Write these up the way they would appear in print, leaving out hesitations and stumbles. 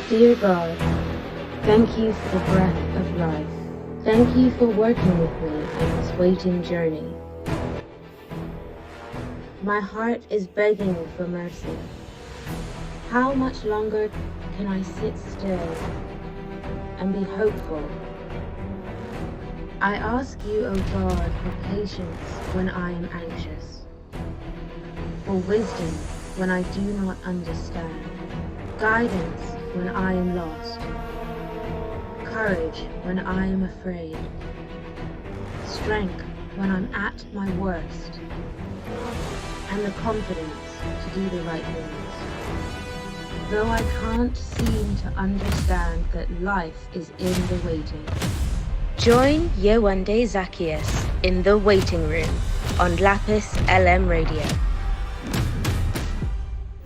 Dear God, thank you for the breath of life. Thank you for working with me on this waiting journey. My heart is begging for mercy. How much longer can I sit still and be hopeful? I ask you, O God, for patience when I am anxious, for wisdom when I do not understand, guidance when I am lost, courage when I am afraid, strength when I'm at my worst, and the confidence to do the right things. Though I can't seem to understand that life is in the waiting. Join Yewande Zacchaeus in the waiting room on Lapis LM Radio.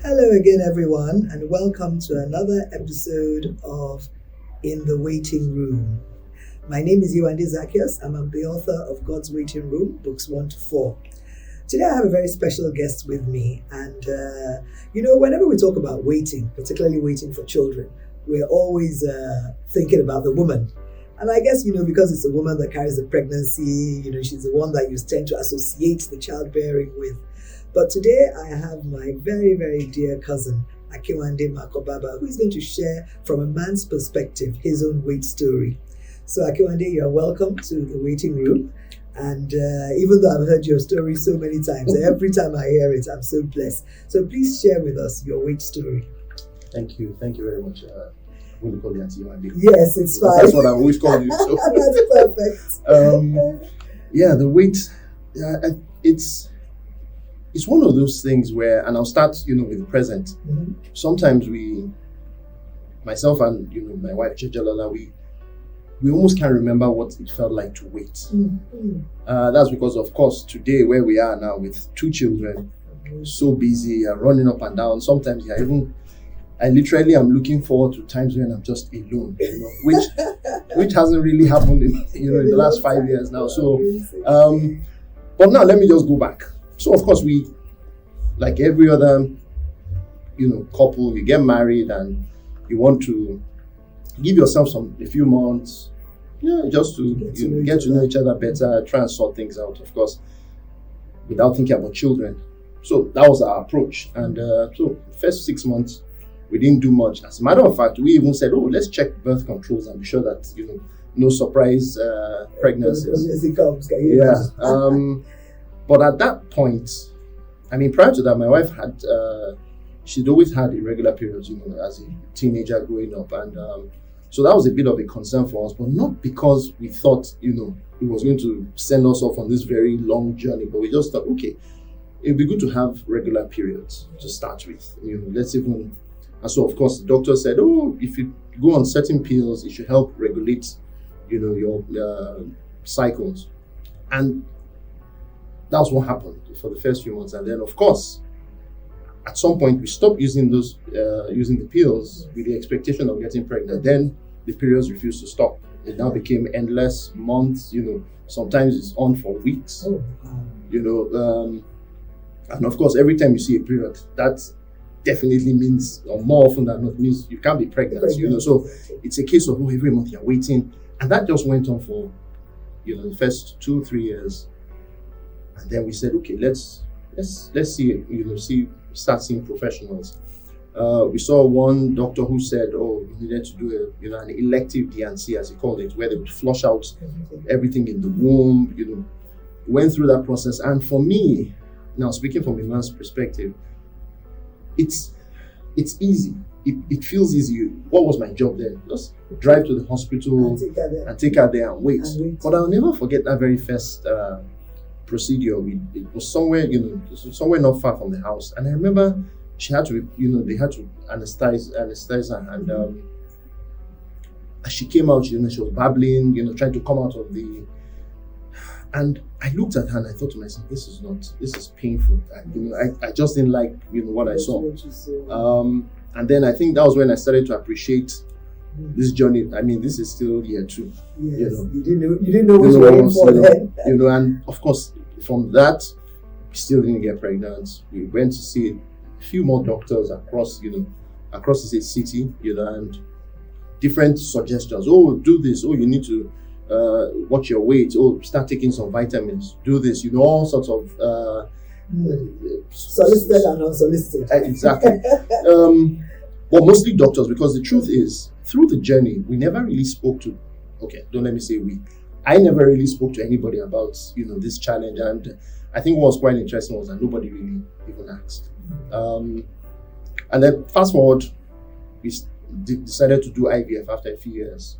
Hello again, everyone, and welcome to another episode of In the Waiting Room. My name is Yewande Zacchaeus. I'm the author of God's Waiting Room, books 1-4. Today I have a very special guest with me, and whenever we talk about waiting, particularly waiting for children, we're always thinking about the woman. And I guess, because it's a woman that carries the pregnancy, she's the one that you tend to associate the childbearing with. But today I have my very, very dear cousin, Akiwande Makobaba, who is going to share from a man's perspective his own wait story. So Akiwande, you are welcome to the waiting room. And even though I've heard your story so many times, every time I hear it, I'm so blessed. So please share with us your wait story. Thank you very much. I'm going to call you Auntie Yewande. Yes, it's fine. That's what I've always called you. So. That's perfect. The wait, it's one of those things where, and I'll start, with the present. Mm-hmm. Sometimes myself and, my wife, Chijalala, we almost can't remember what it felt like to wait. Mm-hmm. That's because, of course, today, where we are now with 2 children, so busy, running up and down. Sometimes I literally am looking forward to times when I'm just alone, which hasn't really happened in the last 5 years now. So, but now let me just go back. So of course we, like every other, couple, you get married and you want to give yourself a few months, just to get to know each other better, try and sort things out, of course, without thinking about children. So that was our approach. And so first 6 months, we didn't do much. As a matter of fact, we even said, let's check birth controls and be sure that, no surprise pregnancies. But at that point, prior to that, my wife had, she'd always had irregular periods, as a teenager growing up. And so that was a bit of a concern for us, but not because we thought, it was going to send us off on this very long journey, but we just thought, okay, it'd be good to have regular periods to start with. And so, of course, the doctor said, if you go on certain pills, it should help regulate, your cycles. And that's what happened for the first few months. And then, of course, at some point, we stopped using using the pills with the expectation of getting pregnant. Then the periods refused to stop. It now became endless months, sometimes it's on for weeks, and of course, every time you see a period, that definitely means, or more often than not, means you can't be pregnant, So it's a case of, every month you're waiting. And that just went on for, the first 2-3 years. And then we said, okay, let's see, start seeing professionals. We saw one doctor who said, we needed to do an elective D&C, as he called it, where they would flush out everything in the womb, went through that process. And for me, now speaking from a man's perspective, it's easy. It feels easy. What was my job then? Just drive to the hospital and take her there and wait. But I'll never forget that very first procedure. It was somewhere, somewhere not far from the house. And I remember she had to, they had to anesthetize her. And as she came out, she was babbling, trying to come out of the... And I looked at her and I thought to myself, this is painful. I just didn't like, what I saw. And then I think that was when I started to appreciate this journey. This is still year 2. Yes. You didn't know what you were in for then. And of course, from that, we still didn't get pregnant. We went to see a few more doctors across the city, and different suggestions. Oh, do this. Oh, you need to watch your weight. Oh, start taking some vitamins. Do this. All sorts of solicited and unsolicited. Exactly. But mostly doctors, because the truth is, through the journey, we never really spoke to. Okay, don't let me say we. I never really spoke to anybody about this challenge, and I think what was quite interesting was that nobody really even asked. And then fast forward, we decided to do IVF after a few years.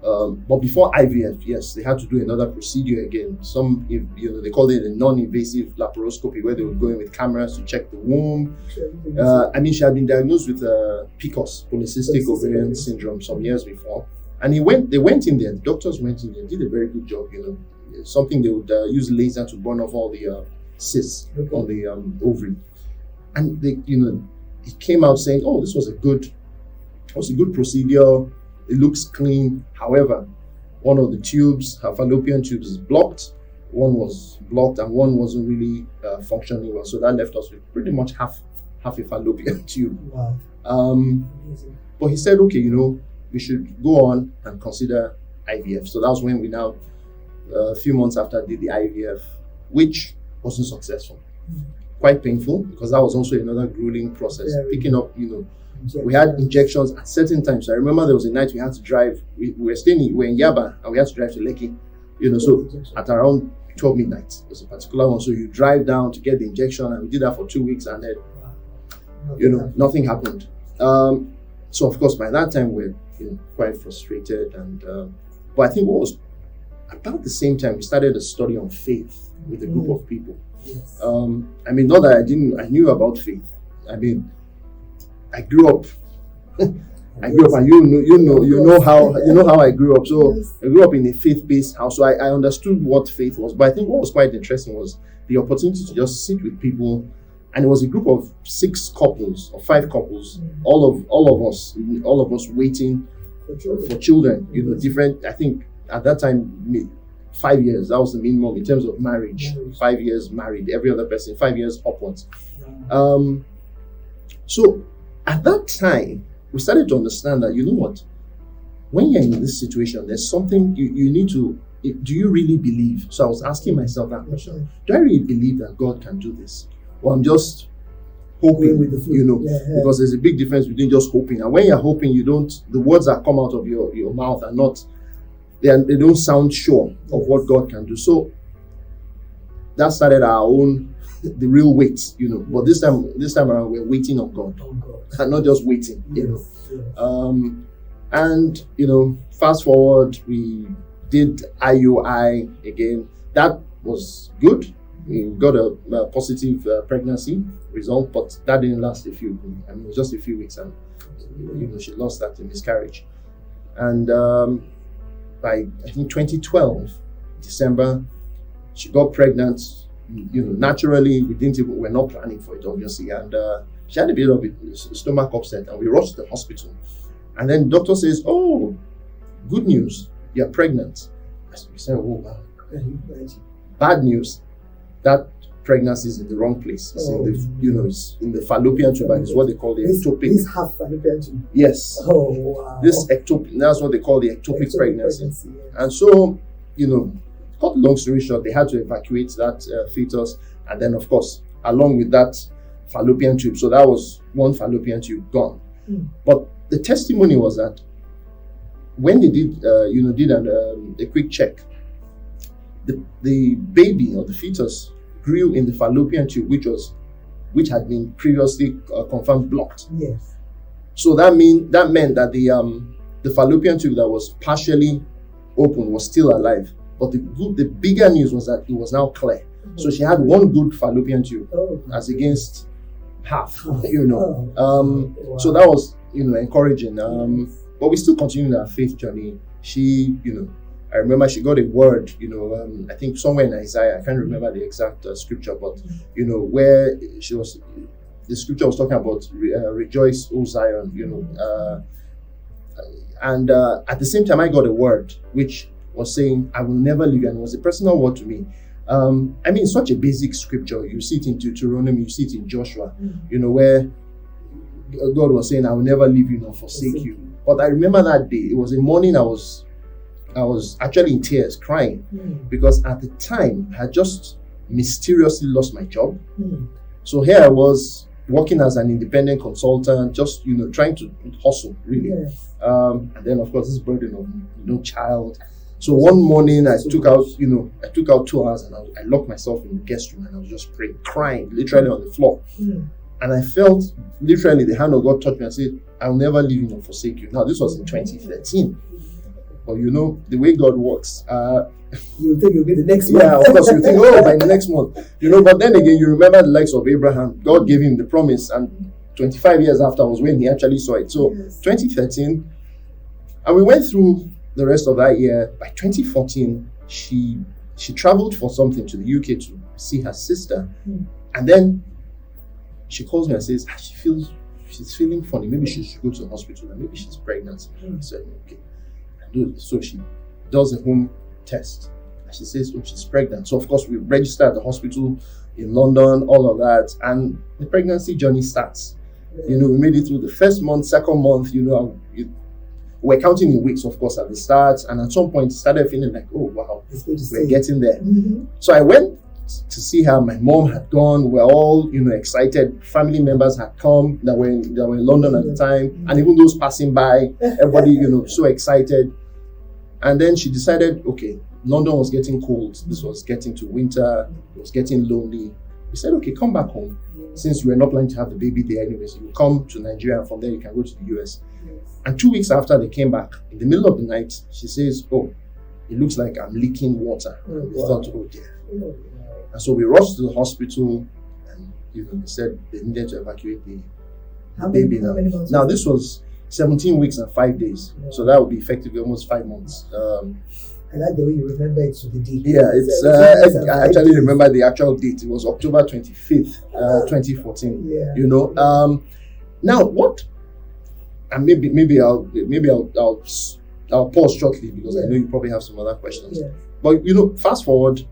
But before IVF, yes, they had to do another procedure again. They called it a non-invasive laparoscopy, where they would go in with cameras to check the womb. She had been diagnosed with PCOS, polycystic ovarian syndrome, some years before. And they went in there. The doctors went in there, did a very good job. Something they would use laser to burn off all the cysts on the ovary. And they, it came out saying, "Oh, this was a good procedure. It looks clean. However, one of the tubes, her fallopian tubes, is blocked. One was blocked, and one wasn't really functioning well. So that left us with pretty much half a fallopian tube." Wow. But he said, "Okay, we should go on and consider IVF." So that was when we now, a few months after, did the IVF, which wasn't successful. Quite painful, because that was also another grueling process. Picking up, we had injections at certain times. So I remember there was a night we had to drive. We were in Yaba, and we had to drive to Lekki. So at around 12 midnight, there's a particular one. So you drive down to get the injection, and we did that for 2 weeks, and then, nothing happened. So of course, by that time we're quite frustrated, and but I think what was about the same time we started a study on faith with a group of people. Yes. Not that I knew about faith. I grew up. And you know how I grew up. So Yes. I grew up in a faith-based house. So I understood what faith was. But I think what was quite interesting was the opportunity to just sit with people, and it was a group of 6 couples or 5 couples, all of us waiting for children. Different. I think at that time, 5 years. That was the minimum in terms of marriage. 5 years married. Every other person 5 years upwards. So at that time, we started to understand that, when you're in this situation, there's something you need to. Do you really believe? So I was asking myself that question: do I really believe that God can do this, or I'm just hoping? With the flow. Because there's a big difference between just hoping, and when you're hoping, the words that come out of your mouth are not. They don't sound sure of what God can do. So that started our own, the real wait, But this time around, we're waiting on God, and not just waiting, And fast forward, we did IUI again. That was good. We got a positive pregnancy result, but that didn't last it was just a few weeks, and she lost that in miscarriage. And by I think 2012 December, she got pregnant. Naturally, we're not planning for it, obviously, and she had a bit of a stomach upset, and we rushed to the hospital. And then the doctor says, "Oh, good news, you're pregnant." We said, "Oh, wow." Bad news, that pregnancy is in the wrong place. It's it's in the fallopian tube, and it's what they call the ectopic. This half fallopian tube. Yes. Oh, wow. This ectopic, that's what they call the ectopic pregnancy. Yes. And so, cut long story short, they had to evacuate that fetus, and then of course, along with that fallopian tube. So that was one fallopian tube gone. But the testimony was that when they did a quick check, the baby or the fetus grew in the fallopian tube, which had been previously confirmed blocked. Yes. So that meant that the fallopian tube that was partially open was still alive. But the bigger news was that it was now clear. So she had one good fallopian tube as against half. Wow. So that was encouraging. But we still continued our faith journey. She, I remember she got a word, I think somewhere in Isaiah, I can't remember the exact scripture, but where the scripture was talking about rejoice, O Zion, and at the same time I got a word which was saying, "I will never leave you," and it was a personal word to me. It's such a basic scripture. You see it in Deuteronomy, you see it in Joshua, where God was saying, "I will never leave you nor forsake you." But I remember that day. It was a morning I was actually in tears, crying, because at the time I had just mysteriously lost my job. So here I was working as an independent consultant, just trying to hustle really. Yes. And then of course this burden of child. So one morning I took out 2 hours and I locked myself in the guest room and I was just praying, crying, literally on the floor. And I felt literally the hand of God touched me and said, "I'll never leave you nor forsake you." Now this was in 2013. But the way God works, you think you'll be the next one. Yeah, of course you think, by the next month. But then again, you remember the likes of Abraham. God gave him the promise, and 25 years after was when he actually saw it. So 2013, and we went through the rest of that year. By 2014, she traveled for something to the UK to see her sister. And then she calls me and says, she's feeling funny. Maybe she should go to the hospital and maybe she's pregnant. I said, okay. So she does a home test and she says, she's pregnant. So of course we register at the hospital in London, all of that, and the pregnancy journey starts. We made it through the first month, second month, we're counting in weeks, of course, at the start, and at some point started feeling like, oh wow, we're getting there. So I went to see her. My mom had gone. We're all excited. Family members had come that were in London at the time, and even those passing by, everybody so excited. And then she decided, okay, London was getting cold. This was getting to winter. It was getting lonely. We said, okay, come back home. Since we're not planning to have the baby there anyways, you come to Nigeria and from there you can go to the US. And 2 weeks after they came back, in the middle of the night, she says, oh, it looks like I'm leaking water. And we thought, oh dear. And so we rushed to the hospital, and they said they needed to evacuate the baby. Now this was 17 weeks and 5 days, so that would be effectively almost 5 months. I like the way you remember it to the date. Yeah, I actually remember the actual date. It was October 25th, 2014. Yeah. Now what? And maybe I'll pause shortly because I know you probably have some other questions. Yeah. But fast forward.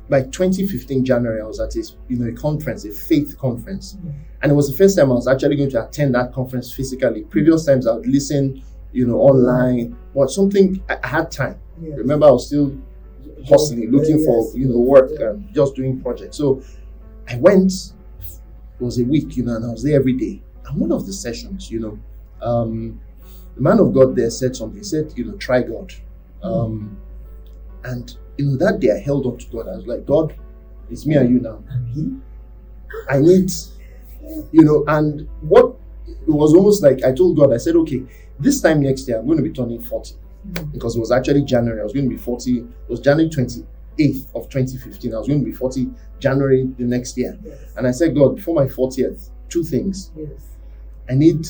By 2015 January, I was at a conference, a faith conference, and it was the first time I was actually going to attend that conference physically. Previous times I would listen, online, but something I had time. Remember, I was still hustling, looking for work and just doing projects. So I went. It was a week, and I was there every day. And one of the sessions, the man of God there said something. He said, try God, and that day I held on to God. I was like, God, it's me and you now. I need, and what it was almost like I told God, I said, okay, this time next year I'm going to be turning 40 because it was actually January. I was going to be 40. It was January 28th of 2015. I was going to be 40 January the next year. And I said, God, before my 40th, 2 things. I need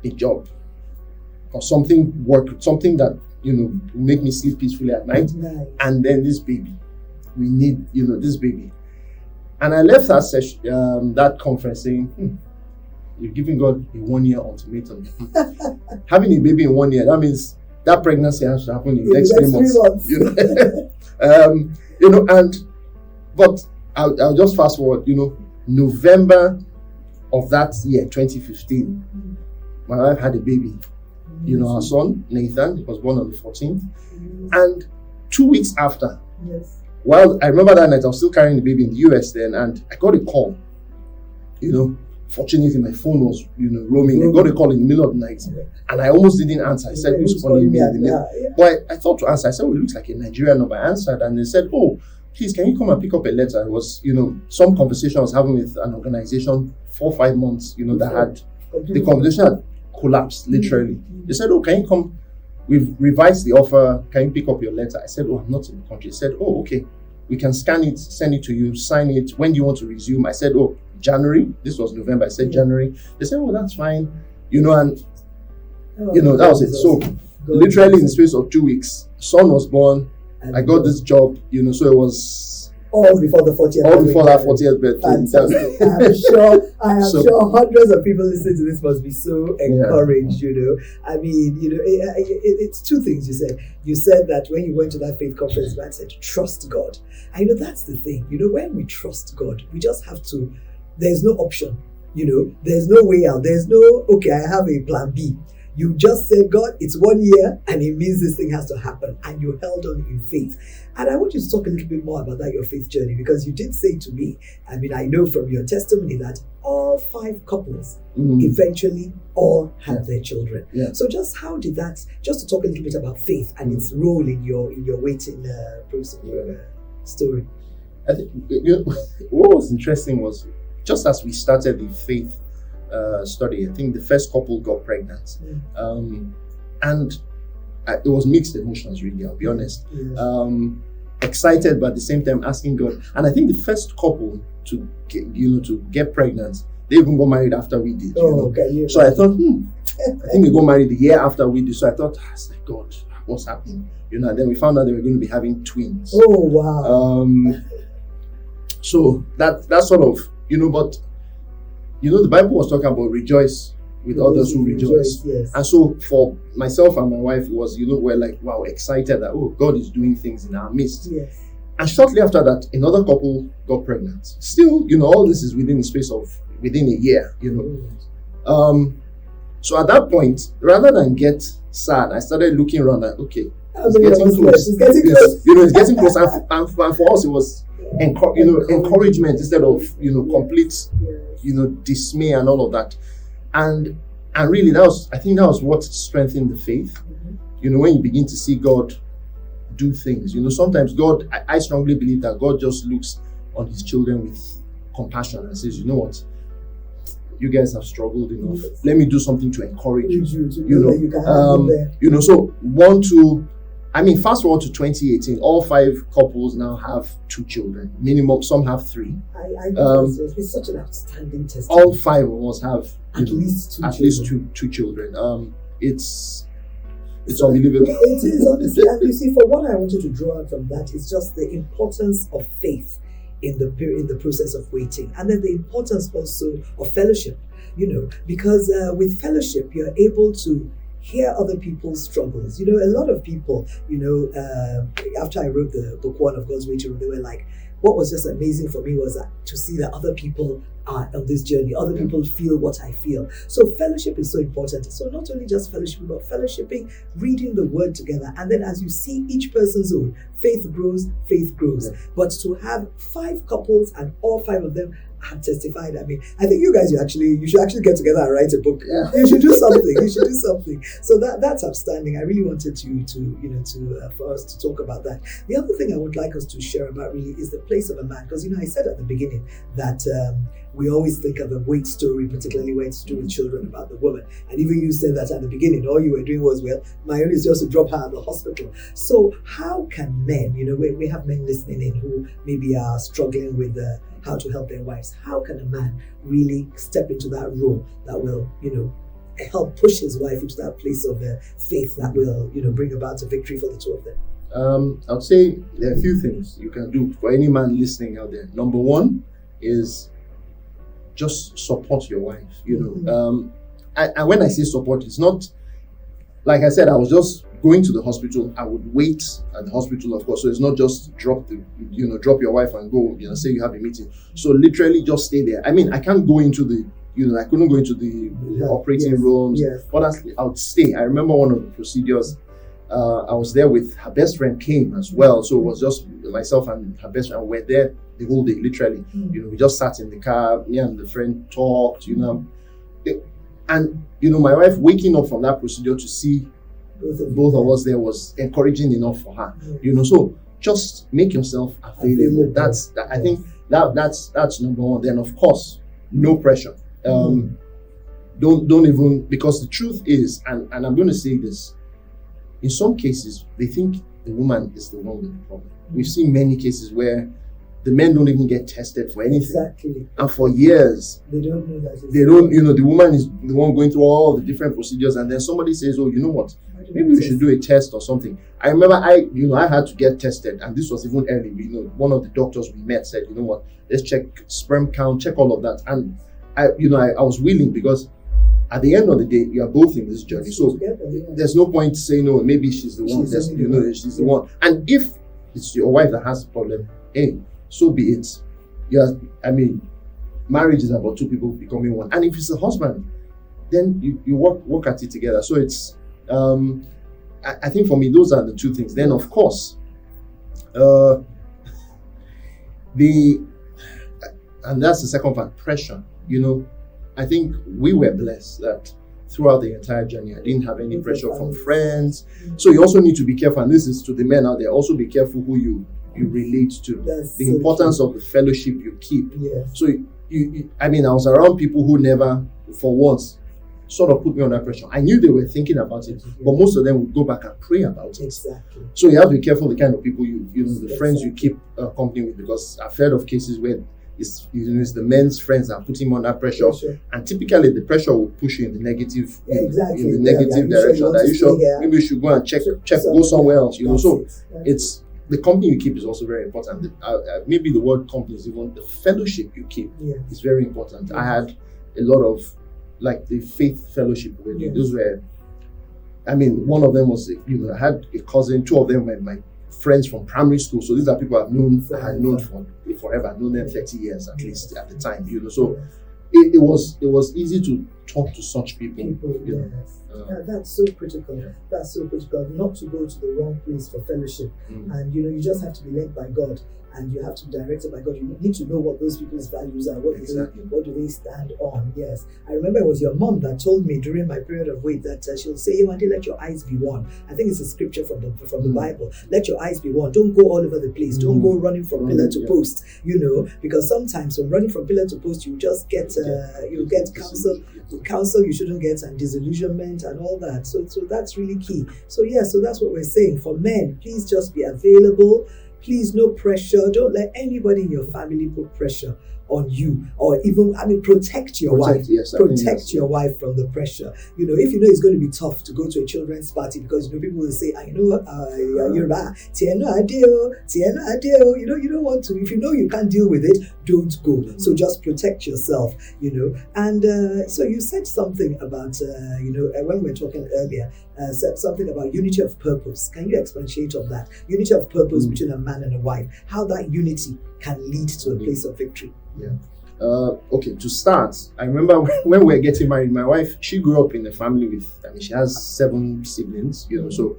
a job or something that make me sleep peacefully at night. And then this baby. We need, this baby. And I left that session, that conference saying, you're giving God a 1-year ultimatum. Having a baby in 1 year, that means that pregnancy has to happen in the next 3 months. But I'll just fast forward, November of that year, 2015, my wife had a baby. Our son, Nathan, was born on the 14th. And 2 weeks after, while I remember that night, I was still carrying the baby in the US then, and I got a call. Fortunately, my phone was, roaming. I got a call in the middle of the night, and I almost didn't answer. I said, who's calling me in the middle? But I thought to answer. I said, well, it looks like a Nigerian number. I answered, and they said, oh, please, can you come and pick up a letter? It was, some conversation I was having with an organization 4 or 5 months, that had, the conversation had collapsed, literally. They said, oh, can you come? We've revised the offer. Can you pick up your letter? I said, oh, I'm not in the country. They said, oh, okay. We can scan it, send it to you, sign it. When do you want to resume? I said, oh, January. This was November. I said January. They said, oh, that's fine. And, that was it. So, literally in the space of 2 weeks, son was born. I got this job, so it was all before the 40th. All before that 40th birthday. I am sure hundreds of people listening to this must be so encouraged. I mean, it's 2 things you said. You said that when you went to that faith conference, man said, trust God. And that's the thing. When we trust God, we just have to. There's no option. There's no way out. There's no, okay, I have a plan B. You just said, God, it's 1 year and it means this thing has to happen. And you held on in faith. And I want you to talk a little bit more about that, your faith journey, because you did say to me, I know from your testimony that all 5 couples eventually all had their children. Yeah. So just how did that, just to talk a little bit about faith and its role in your waiting process, story. I think what was interesting was just as we started the faith study, I think the first couple got pregnant, and it was mixed emotions, really, I'll be honest. Excited, but at the same time asking God. And I think the first couple to get pregnant, they even got married after we did. Okay. Yeah. So I thought, I think we got married the year after we did. So I thought, I was like, God, what's happening? And then we found out they were going to be having twins. Oh wow. So that sort of, but the Bible was talking about rejoice with others who rejoice. Yes. And so for myself and my wife was, we're like, wow, excited that, God is doing things in our midst. Yes. And shortly after that, another couple got pregnant. Still, all this is within a year, So at that point, rather than get sad, I started looking around like, okay, it's getting close. It's getting close. And for us, it was encouragement instead of complete dismay and all of that. And really I think that was what strengthened the faith. When you begin to see God do things, sometimes God, I strongly believe that God just looks on his children with compassion and says, you know what, you guys have struggled enough, let me do something to encourage you. So 1, 2, fast forward to 2018, all 5 couples now have 2 children. Minimum, some have 3. It's such an outstanding testimony. All 5 of us have at least two children. It's unbelievable. It is, honestly. And you see, for what I wanted to draw out from that is just the importance of faith in the process of waiting, and then the importance also of fellowship. Because with fellowship, you're able to hear other people's struggles. A lot of people, after I wrote the book 1 of God's Waiting Room, they were like, what was just amazing for me was to see that other people are on this journey. Other people feel what I feel. So fellowship is so important. So not only just fellowship, but fellowshipping, reading the word together. And then as you see each person's own, faith grows. Yeah. But to have 5 couples and all 5 of them had testified. I think you guys, you should actually get together and write a book. Yeah. You should do something. So that's outstanding. I really wanted to for us to talk about that. The other thing I would like us to share about really is the place of a man, because I said at the beginning that we always think of a wait story, particularly when it's to do with children, about the woman. And even you said that at the beginning, all you were doing was, well, my own is just to drop her at the hospital. So how can men, we have men listening in who maybe are struggling with how to help their wives. How can a man really step into that role that will, help push his wife into that place of faith that will, bring about a victory for the 2 of them? I'd say there are a few things you can do for any man listening out there. Number 1 is just support your wife. And when I say support, it's not like I said, I was just going to the hospital. I would wait at the hospital, of course. So it's not just drop your wife and go, say you have a meeting. So literally just stay there. I can't go into the, I couldn't go into the operating rooms. Yes. But I would stay. I remember one of the procedures, I was there with her best friend came as well. So it was just myself and her best friend. We're there the whole day, literally. We just sat in the car, me and the friend talked, and my wife waking up from that procedure to see both of us there was encouraging enough for her. So just make yourself available. I think that's number 1. Then of course, no pressure. Don't even, because the truth is, and I'm going to say this, in some cases they think the woman is the one with the problem. We've seen many cases where the men don't even get tested for anything. Exactly. And for years, they don't know that. They don't, the woman is the one going through all the different procedures, and then somebody says, oh, you know what? Maybe we should do a test or something. I remember I had to get tested, and this was even early. One of the doctors we met said, you know what? Let's check sperm count, check all of that. And I was willing, because at the end of the day, you are both in this journey. So there's no point saying, no, maybe she's the one. She's the one. And if it's your wife that has the problem, hey, so be it. marriage is about two people becoming one. And if it's a husband, then you work at it together. So it's I think for me those are the two things. Then of course and that's the second part, pressure. I think we were blessed that throughout the entire journey I didn't have any pressure from friends. So you also need to be careful, and this is to the men out there, also be careful who you relate to. The importance of the fellowship you keep. So I was around people who never for once sort of put me under pressure. I knew they were thinking about it, but most of them would go back and pray about it. Exactly. So you have to be careful the kind of people the friends you keep company with, because I've heard of cases where it's the men's friends that put him under pressure, and typically the pressure will push you in the negative, direction. That maybe you should go and check, go somewhere else. So it's the company you keep is also very important. Maybe the word company is even the fellowship you keep is very important. I had a lot of the faith fellowship with you. Those were, one of them was I had a cousin. Two of them were my friends from primary school. So these are people I've known for forever. I've known them 30 years at least at the time. So it was easy to talk to such people. That's so critical. That's so critical. Not to go to the wrong place for fellowship. And you just have to be led by God, and you have to be directed by God. You need to know what those people's values are. What do they stand on? Yes. I remember it was your mom that told me during my period of wait that she'll say, "Yewande, let your eyes be one." I think it's a scripture from the Bible. Let your eyes be one. Don't go all over the place. Don't go running from pillar to post. Because sometimes when running from pillar to post, you just get counsel you shouldn't get, and disillusionment and all that. So that's really key. So that's what we're saying. For men, please just be available. Please, no pressure. Don't let anybody in your family put pressure on you, or even, protect your wife. Protect your wife from the pressure. If it's going to be tough to go to a children's party, because people will say, you're right. You don't want to. If you can't deal with it, don't go. So just protect yourself. And so you said something about when we were talking earlier, said something about unity of purpose. Can you expatiate on that? Unity of purpose between a man and a wife. How that unity can lead to a place of victory. Okay, to start, I remember when we were getting married, my wife, she grew up in a family with, she has 7 siblings, so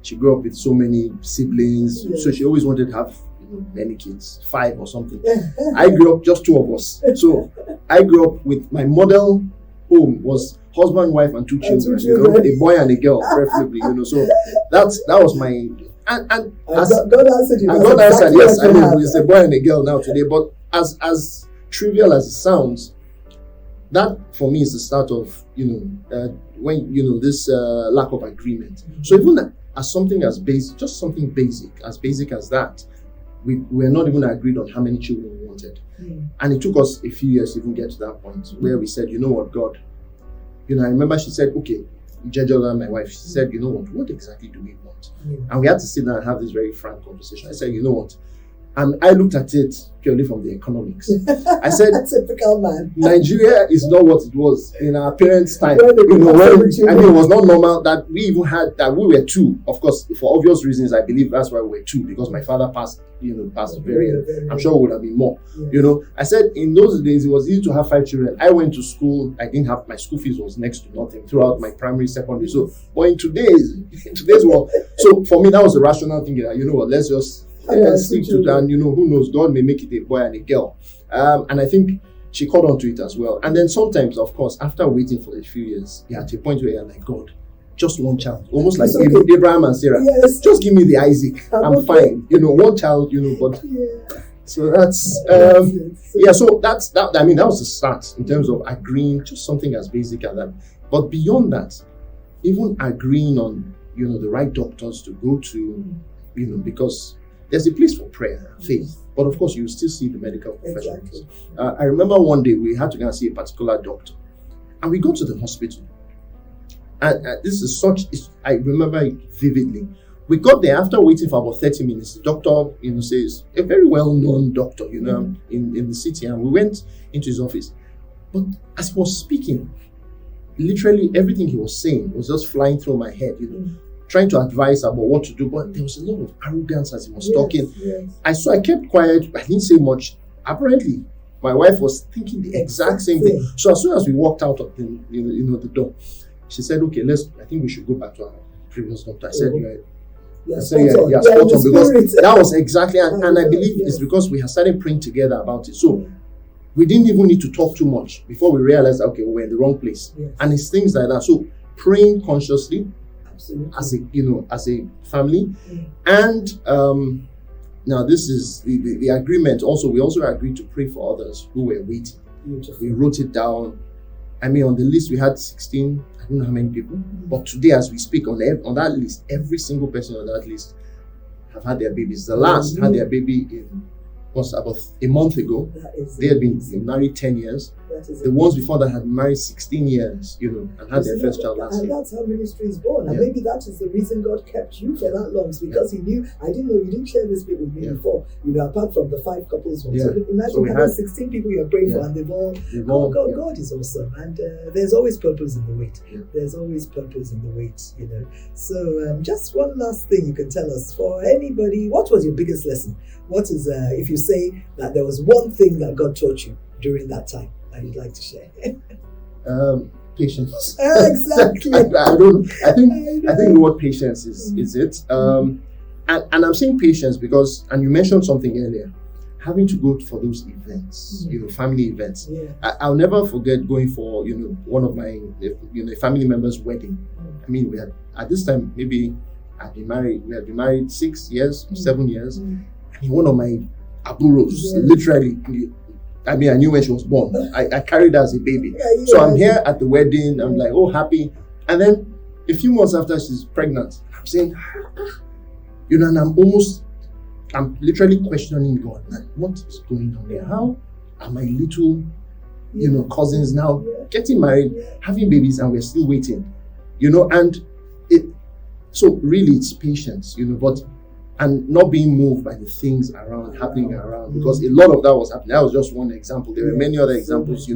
she grew up with so many siblings, so she always wanted to have many kids, 5 or something. I grew up just 2 of us, so I grew up with my model home was husband, wife, and 2 children, a boy and a girl, preferably, so that was my, and God answered you. God answered, yes, it's a boy and a girl now today, but as trivial as it sounds, that for me is the start of when this lack of agreement. So even as something as basic, just something basic as that, we were not even agreed on how many children we wanted, and it took us a few years to even get to that point where we said, God, I remember she said, okay, Jejola, my wife, she said, what exactly do we want? And we had to sit down and have this very frank conversation. I said, what? And I looked at it purely from the economics. I said, typical man. Nigeria is not what it was in our parents' time. It was not normal that we even had that we were 2. Of course, for obvious reasons, I believe that's why we were 2, because my father passed very early. I'm sure it would have been more. I said in those days it was easy to have 5 children. I went to school. I didn't have, my school fees was next to nothing throughout my primary, secondary. So, but in today's world, so for me that was the rational thinking that let's just stick to that. Who knows? God may make it a boy and a girl. And I think she caught on to it as well. And then sometimes, of course, after waiting for a few years, you're at a point where you're like, God, just one child. Almost like Abraham and Sarah. Yes. Just give me the Isaac. I'm fine. One child, but so that's so that's that. That was the start in terms of agreeing just something as basic as that. But beyond that, even agreeing on the right doctors to go to, because there's a place for prayer and faith, but of course you still see the medical professionals. Exactly. I remember one day we had to go and see a particular doctor, and we go to the hospital, and this is I remember it vividly. We got there after waiting for about 30 minutes. The doctor, says, a very well-known doctor, in the city, and we went into his office. But as he was speaking, literally everything he was saying was just flying through my head, trying to advise about what to do, but there was a lot of arrogance as he was talking. Yes. I kept quiet. I didn't say much. Apparently, My wife was thinking the exact same thing. So as soon as we walked out of the door, she said, "Okay, I think we should go back to our previous doctor." I said, "Yeah, spot on," because that was exactly, and I believe it's because we had started praying together about it. So we didn't even need to talk too much before we realized, okay, we're in the wrong place. And it's things like that. So praying consciously, as a family, and now this is the agreement. Also, we also agreed to pray for others who were waiting. We wrote it down. I mean, on the list we had 16. I don't know how many people, but today, as we speak, on that list, every single person on that list have had their babies. The last had their baby about a month ago. They had been married 10 years. The ones before that had married 16 years, and had their first child last year. And that's how ministry is born. And maybe that is the reason God kept you for that long, because He knew. I didn't know, you didn't share this bit with me before. Apart from the 5 couples. So imagine having 16 people you're praying for, and they've all. God is awesome, and there's always purpose in the wait. There's always purpose in the wait. So just one last thing you can tell us, for anybody. What was your biggest lesson? What is if you say that there was one thing that God taught you during that time that you'd like to share? Patience. Exactly. I think the word patience is it. And I'm saying patience because, and you mentioned something earlier, having to go for those events, family events. I'll never forget going for one of my family members' wedding. I mean, we had at this time maybe we had been married 6 years, 7 years. I mean, one of my aburos, literally. I mean, I knew when she was born. I carried her as a baby. So I'm here at the wedding. I'm like, oh, happy. And then a few months after, she's pregnant. I'm saying, and I'm literally questioning God. Like, what is going on there? How are my little, cousins now getting married, having babies, and we're still waiting? And so really it's patience, and not being moved by the things happening around, because a lot of that was happening. That was just one example. There were many other examples,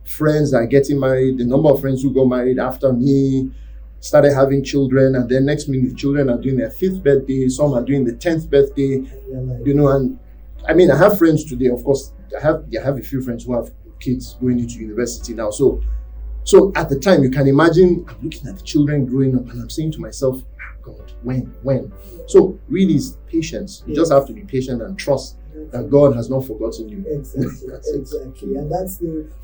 friends that are getting married, the number of friends who got married after me started having children, and then next minute the children are doing their 5th birthday, some are doing the 10th birthday, and I mean, I have friends today, of course, I have a few friends who have kids going into university now. So at the time, you can imagine, I'm looking at the children growing up and I'm saying to myself, God, when? So really it's patience. You just have to be patient and trust that God has not forgotten you. Exactly. And that's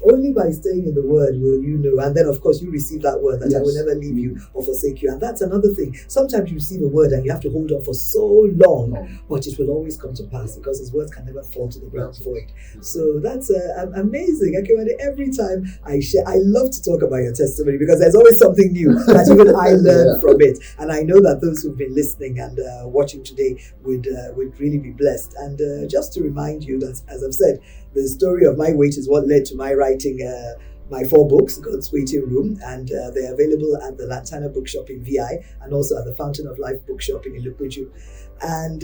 only by staying in the word will you know. And then of course you receive that word that I will never leave you or forsake you. And that's another thing. Sometimes you receive a word and you have to hold on for so long, but it will always come to pass because His words can never fall to the ground void. So that's amazing. Okay, every time I share, I love to talk about your testimony because there's always something new that even I learn from it. And I know that those who've been listening and watching today would really be blessed. And just to remind you that, as I've said, the story of my wait is what led to my writing my 4 books, God's Waiting Room, and they're available at the Lantana Bookshop in VI and also at the Fountain of Life Bookshop in Ilupeju. And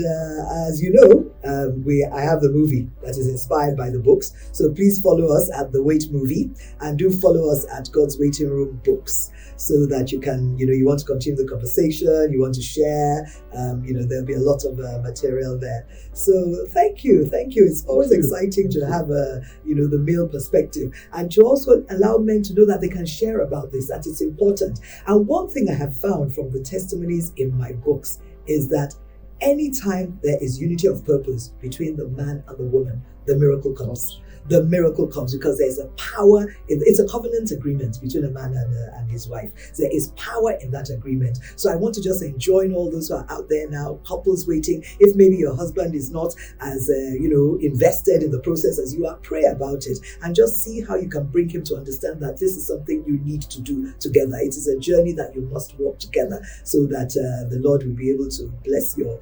as you know, I have the movie that is inspired by the books. So please follow us at The Wait Movie, and do follow us at God's Waiting Room Books, so that you can, you want to continue the conversation, you want to share, there'll be a lot of material there. So thank you. It's always exciting to have the male perspective, and to also allow men to know that they can share about this, that it's important. And one thing I have found from the testimonies in my books is that anytime there is unity of purpose between the man and the woman, the miracle comes. The miracle comes because there's a power. It's a covenant agreement between a man and his wife. So there is power in that agreement. So I want to just enjoin all those who are out there now, couples waiting. If maybe your husband is not as invested in the process as you are, pray about it and just see how you can bring him to understand that this is something you need to do together. It is a journey that you must walk together, so that the Lord will be able to bless your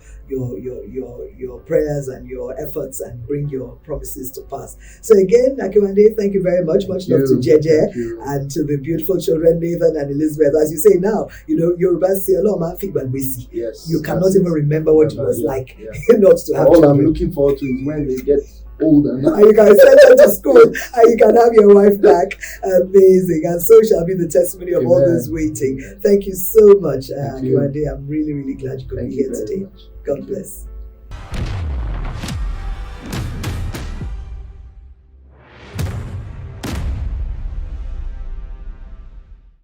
prayers and your efforts and bring your promises to pass. So again, Akiwande, thank you very much. Much love to Jeje and to the beautiful children, Nathan and Elizabeth. As you say now, Yorubas say a lot of feedback we see. Yes. You cannot even remember what it was like not to have all children. I'm looking forward to is when they get older. And you can send them to school and you can have your wife back. Amazing. And so shall be the testimony of all those waiting. Thank you so much, Akiwande. I'm really, really glad you could be here today. God bless.